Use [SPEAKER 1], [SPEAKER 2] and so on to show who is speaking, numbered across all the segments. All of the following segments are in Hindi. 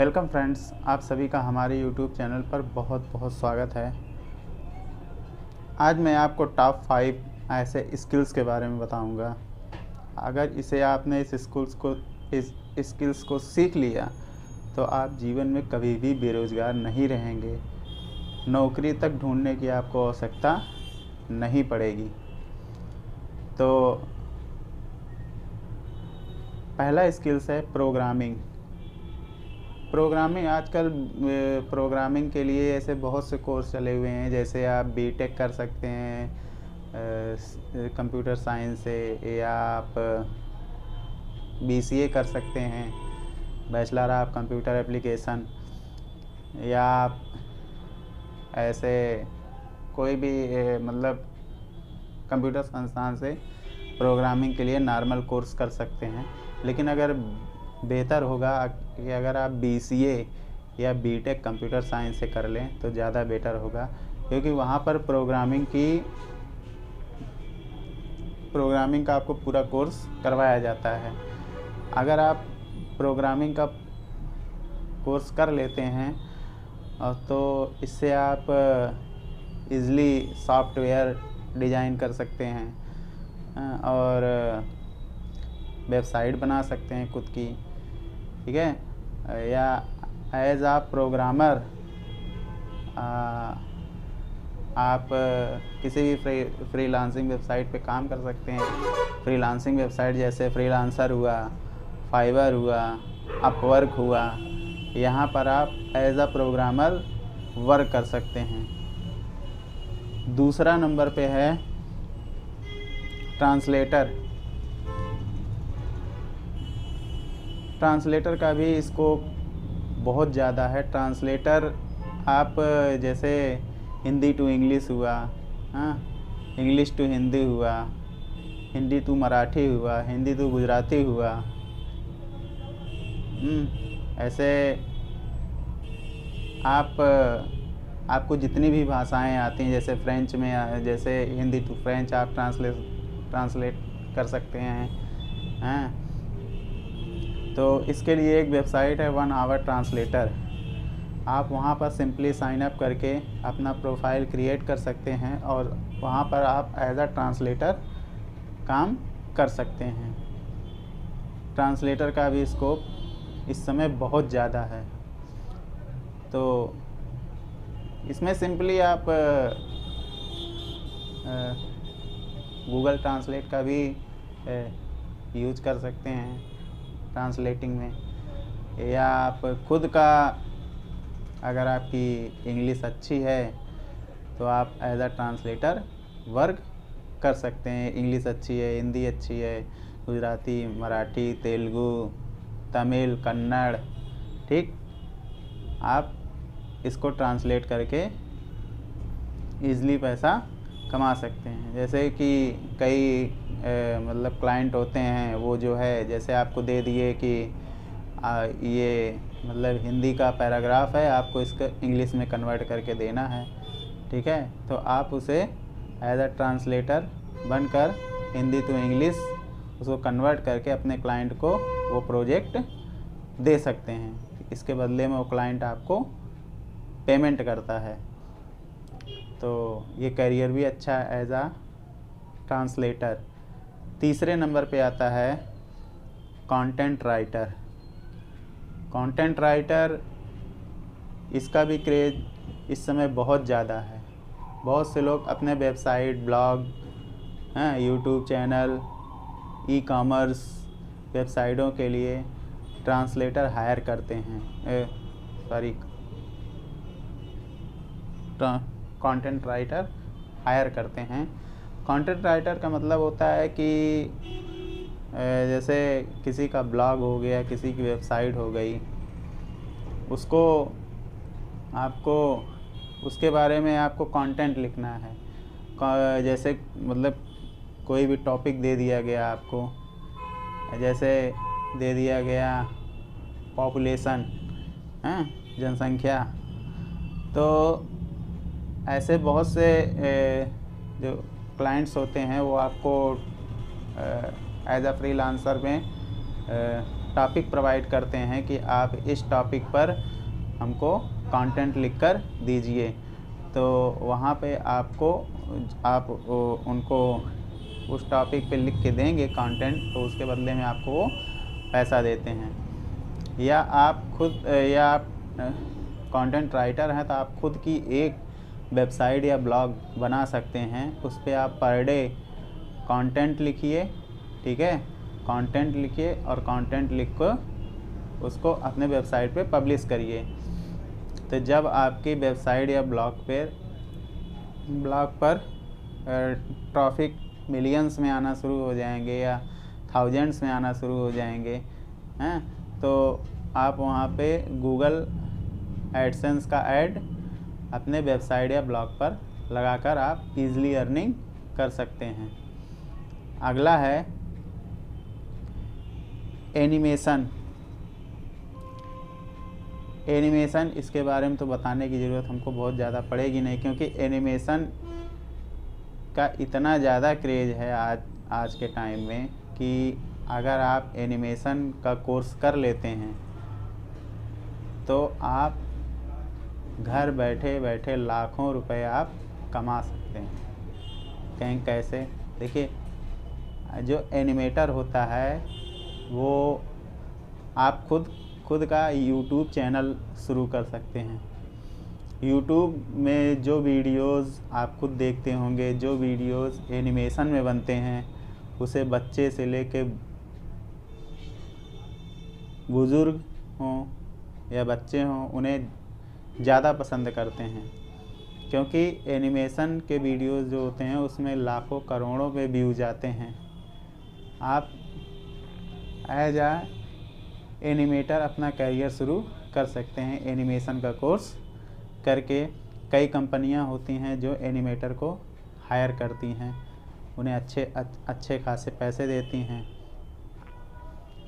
[SPEAKER 1] वेलकम फ्रेंड्स, आप सभी का हमारे यूट्यूब चैनल पर बहुत बहुत स्वागत है। आज मैं आपको टॉप 5 ऐसे स्किल्स के बारे में बताऊंगा। अगर आपने इस स्किल्स को सीख लिया तो आप जीवन में कभी भी बेरोज़गार नहीं रहेंगे। नौकरी तक ढूंढने की आपको आवश्यकता नहीं पड़ेगी। तो पहला स्किल्स है प्रोग्रामिंग। आजकल प्रोग्रामिंग के लिए ऐसे बहुत से कोर्स चले हुए हैं, जैसे आप बीटेक कर सकते हैं कंप्यूटर साइंस से, या आप बीसीए कर सकते हैं, बैचलर ऑफ कंप्यूटर एप्लीकेशन, या आप ऐसे कोई भी मतलब कंप्यूटर संस्थान से प्रोग्रामिंग के लिए नॉर्मल कोर्स कर सकते हैं। लेकिन अगर बेहतर होगा कि अगर आप बीसीए या बीटेक कंप्यूटर साइंस से कर लें तो ज़्यादा बेटर होगा, क्योंकि वहाँ पर प्रोग्रामिंग का आपको पूरा कोर्स करवाया जाता है। अगर आप प्रोग्रामिंग का कोर्स कर लेते हैं तो इससे आप इजली सॉफ्टवेयर डिज़ाइन कर सकते हैं और वेबसाइट बना सकते हैं खुद की, ठीक है। या एज आ प्रोग्रामर आप किसी भी फ्रीलांसिंग वेबसाइट पे काम कर सकते हैं। फ्रीलांसिंग वेबसाइट जैसे फ्रीलांसर हुआ, फाइवर हुआ, अपवर्क हुआ, यहाँ पर आप एज आ प्रोग्रामर वर्क कर सकते हैं। दूसरा नंबर पे है ट्रांसलेटर का भी स्कोप बहुत ज़्यादा है। ट्रांसलेटर आप जैसे हिंदी टू इंग्लिश हुआ, हाँ, इंग्लिश टू हिंदी हुआ, हिंदी टू मराठी हुआ, हिंदी टू गुजराती हुआ, ऐसे आपको जितनी भी भाषाएं आती हैं, जैसे फ्रेंच में, जैसे हिंदी टू फ्रेंच आप ट्रांसलेट कर सकते हैं। तो इसके लिए एक वेबसाइट है 1 आवर ट्रांसलेटर। आप वहाँ पर सिंपली साइन अप करके अपना प्रोफाइल क्रिएट कर सकते हैं और वहाँ पर आप एज अ ट्रांसलेटर काम कर सकते हैं। ट्रांसलेटर का भी स्कोप इस समय बहुत ज़्यादा है। तो इसमें सिंपली आप गूगल ट्रांसलेट का भी यूज कर सकते हैं ट्रांसलेटिंग में, या आप खुद का, अगर आपकी इंग्लिश अच्छी है तो आप एज अ ट्रांसलेटर वर्क कर सकते हैं। इंग्लिश अच्छी है, हिंदी अच्छी है, गुजराती, मराठी, तेलुगु, तमिल, कन्नड़, ठीक, आप इसको ट्रांसलेट करके ईज़िली पैसा कमा सकते हैं। जैसे कि कई मतलब क्लाइंट होते हैं, वो जो है जैसे आपको दे दिए कि ये मतलब हिंदी का पैराग्राफ है, आपको इसको इंग्लिश में कन्वर्ट करके देना है, ठीक है। तो आप उसे एज अ ट्रांसलेटर बनकर हिंदी टू इंग्लिश उसको कन्वर्ट करके अपने क्लाइंट को वो प्रोजेक्ट दे सकते हैं। इसके बदले में वो क्लाइंट आपको पेमेंट करता है। तो ये करियर भी अच्छा है एज आ ट्रांसलेटर। तीसरे नंबर पे आता है कंटेंट राइटर। इसका भी क्रेज़ इस समय बहुत ज़्यादा है। बहुत से लोग अपने website, blog, YouTube channel, e commerce वेबसाइटों के लिए ट्रांसलेटर हायर करते हैं, कंटेंट राइटर हायर करते हैं। कंटेंट राइटर का मतलब होता है कि जैसे किसी का ब्लॉग हो गया, किसी की वेबसाइट हो गई, उसको आपको उसके बारे में आपको कंटेंट लिखना है। जैसे मतलब कोई भी टॉपिक दे दिया गया आपको, जैसे दे दिया गया पॉपुलेशन, जनसंख्या, तो ऐसे बहुत से जो क्लाइंट्स होते हैं वो आपको एज अ फ्रीलांसर में टॉपिक प्रोवाइड करते हैं कि आप इस टॉपिक पर हमको कंटेंट लिखकर दीजिए, तो वहाँ पे आप उनको उस टॉपिक पे लिख के देंगे कंटेंट, तो उसके बदले में आपको वो पैसा देते हैं। या आप कंटेंट राइटर हैं तो आप खुद की एक वेबसाइट या ब्लॉग बना सकते हैं। उस पर आप पर डे कंटेंट लिखिए, ठीक है, कंटेंट लिखिए और कंटेंट लिख कर उसको अपने वेबसाइट पे पब्लिश करिए। तो जब आपकी वेबसाइट या ब्लॉग पर ट्रैफिक मिलियंस में आना शुरू हो जाएंगे या थाउजेंड्स में आना शुरू हो जाएंगे हैं, तो आप वहाँ पे गूगल एडसेंस का ऐड अपने वेबसाइट या ब्लॉग पर लगाकर आप इजीली अर्निंग कर सकते हैं। अगला है एनिमेशन। इसके बारे में तो बताने की ज़रूरत हमको बहुत ज़्यादा पड़ेगी नहीं, क्योंकि एनिमेशन का इतना ज़्यादा क्रेज़ है आज के टाइम में कि अगर आप एनिमेशन का कोर्स कर लेते हैं तो आप घर बैठे बैठे लाखों रुपए आप कमा सकते हैं। कहीं कैसे? देखिए, जो एनिमेटर होता है वो आप खुद का यूट्यूब चैनल शुरू कर सकते हैं। यूट्यूब में जो वीडियोस आप खुद देखते होंगे, जो वीडियोस एनिमेशन में बनते हैं, उसे बच्चे से लेके बुज़ुर्ग हों या बच्चे हों, उन्हें ज़्यादा पसंद करते हैं, क्योंकि एनिमेशन के वीडियोस जो होते हैं उसमें लाखों करोड़ों पे व्यूज़ आते हैं। आप एज आ एनिमेटर अपना करियर शुरू कर सकते हैं एनिमेशन का कोर्स करके। कई कंपनियां होती हैं जो एनिमेटर को हायर करती हैं, उन्हें अच्छे खासे पैसे देती हैं।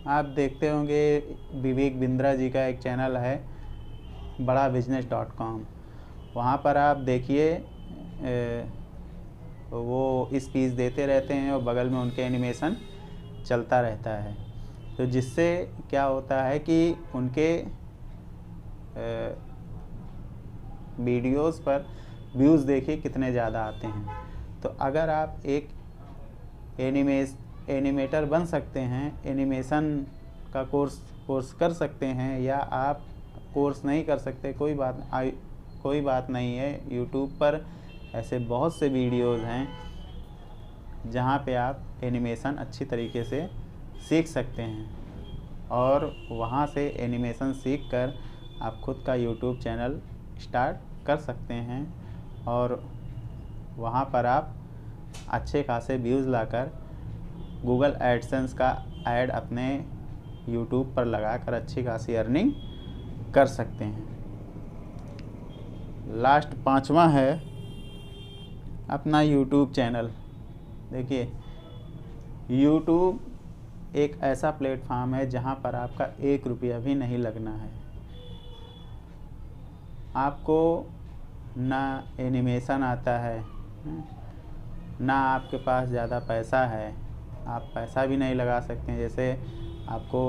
[SPEAKER 1] आप देखते होंगे विवेक बिंद्रा जी का एक चैनल है badabusiness.com, वहाँ पर आप देखिए वो स्पीच देते रहते हैं और बगल में उनके एनिमेशन चलता रहता है। तो जिससे क्या होता है कि उनके वीडियोस पर व्यूज़ देखिए कितने ज़्यादा आते हैं। तो अगर आप एक एनिमेटर बन सकते हैं, एनिमेशन का कोर्स कर सकते हैं, या आप कोर्स नहीं कर सकते, कोई बात नहीं है। यूट्यूब पर ऐसे बहुत से वीडियोस हैं जहाँ पे आप एनिमेशन अच्छी तरीके से सीख सकते हैं, और वहाँ से एनिमेशन सीख कर आप खुद का यूट्यूब चैनल स्टार्ट कर सकते हैं, और वहाँ पर आप अच्छे खासे व्यूज़ लाकर गूगल एडसेंस का ऐड अपने यूट्यूब पर लगाकर अच्छी खासी अर्निंग कर सकते हैं। लास्ट 5वां है अपना यूट्यूब चैनल। देखिए, यूट्यूब एक ऐसा प्लेटफॉर्म है जहाँ पर आपका 1 रुपया भी नहीं लगना है। आपको ना एनिमेशन आता है, ना आपके पास ज़्यादा पैसा है, आप पैसा भी नहीं लगा सकते हैं। जैसे आपको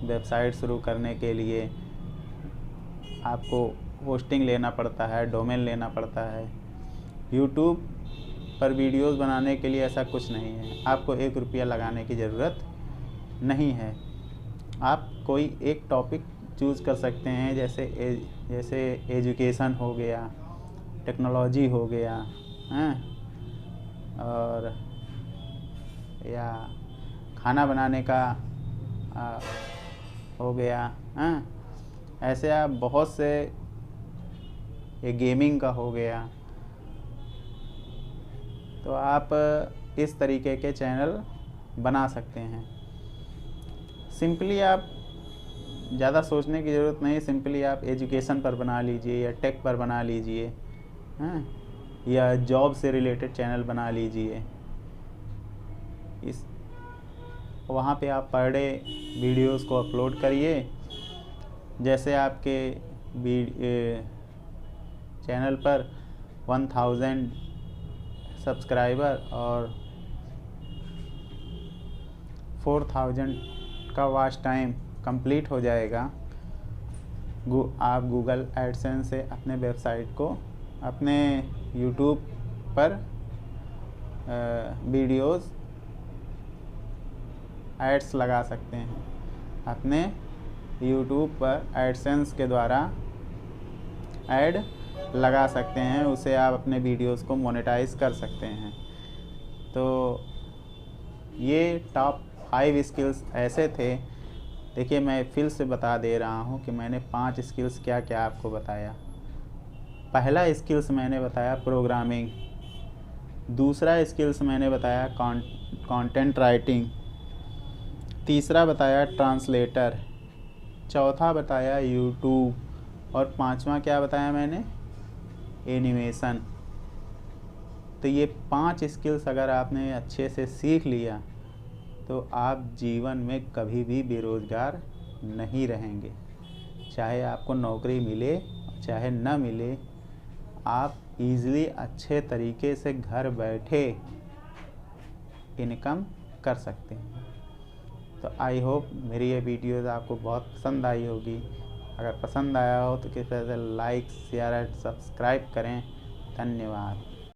[SPEAKER 1] वेबसाइट शुरू करने के लिए आपको होस्टिंग लेना पड़ता है, डोमेन लेना पड़ता है। यूट्यूब पर वीडियोस बनाने के लिए ऐसा कुछ नहीं है, आपको 1 रुपया लगाने की ज़रूरत नहीं है। आप कोई एक टॉपिक चूज़ कर सकते हैं, जैसे एजुकेशन हो गया, टेक्नोलॉजी हो गया, और या खाना बनाने का हो गया, ऐसे आप बहुत से, ये गेमिंग का हो गया। तो आप इस तरीके के चैनल बना सकते हैं। सिंपली आप ज़्यादा सोचने की ज़रूरत नहीं, सिंपली आप एजुकेशन पर बना लीजिए या टेक पर बना लीजिए, या जॉब से रिलेटेड चैनल बना लीजिए। वहाँ पे आप पर डे वीडियोस को अपलोड करिए। जैसे आपके चैनल पर 1000 सब्सक्राइबर और 4000 आपका वॉच टाइम कंप्लीट हो जाएगा, आप गूगल एडसेंस से अपने वेबसाइट को, अपने यूट्यूब पर वीडियोस एड्स लगा सकते हैं। अपने यूट्यूब पर एडसेंस के द्वारा ऐड लगा सकते हैं, उसे आप अपने वीडियोस को मोनेटाइज कर सकते हैं। तो ये टॉप 5 स्किल्स ऐसे थे। देखिए, मैं फिर से बता दे रहा हूँ कि मैंने 5 स्किल्स क्या क्या आपको बताया। पहला स्किल्स मैंने बताया प्रोग्रामिंग, दूसरा स्किल्स मैंने बताया कंटेंट राइटिंग, तीसरा बताया ट्रांसलेटर, चौथा बताया यूट्यूब और पांचवा क्या बताया मैंने, एनिमेशन। तो ये 5 स्किल्स अगर आपने अच्छे से सीख लिया तो आप जीवन में कभी भी बेरोज़गार नहीं रहेंगे। चाहे आपको नौकरी मिले चाहे न मिले, आप ईज़िली अच्छे तरीके से घर बैठे इनकम कर सकते हैं। तो आई होप मेरी ये वीडियोज़ आपको बहुत पसंद आई होगी। अगर पसंद आया हो तो कृपया से लाइक, शेयर एंड सब्सक्राइब करें। धन्यवाद।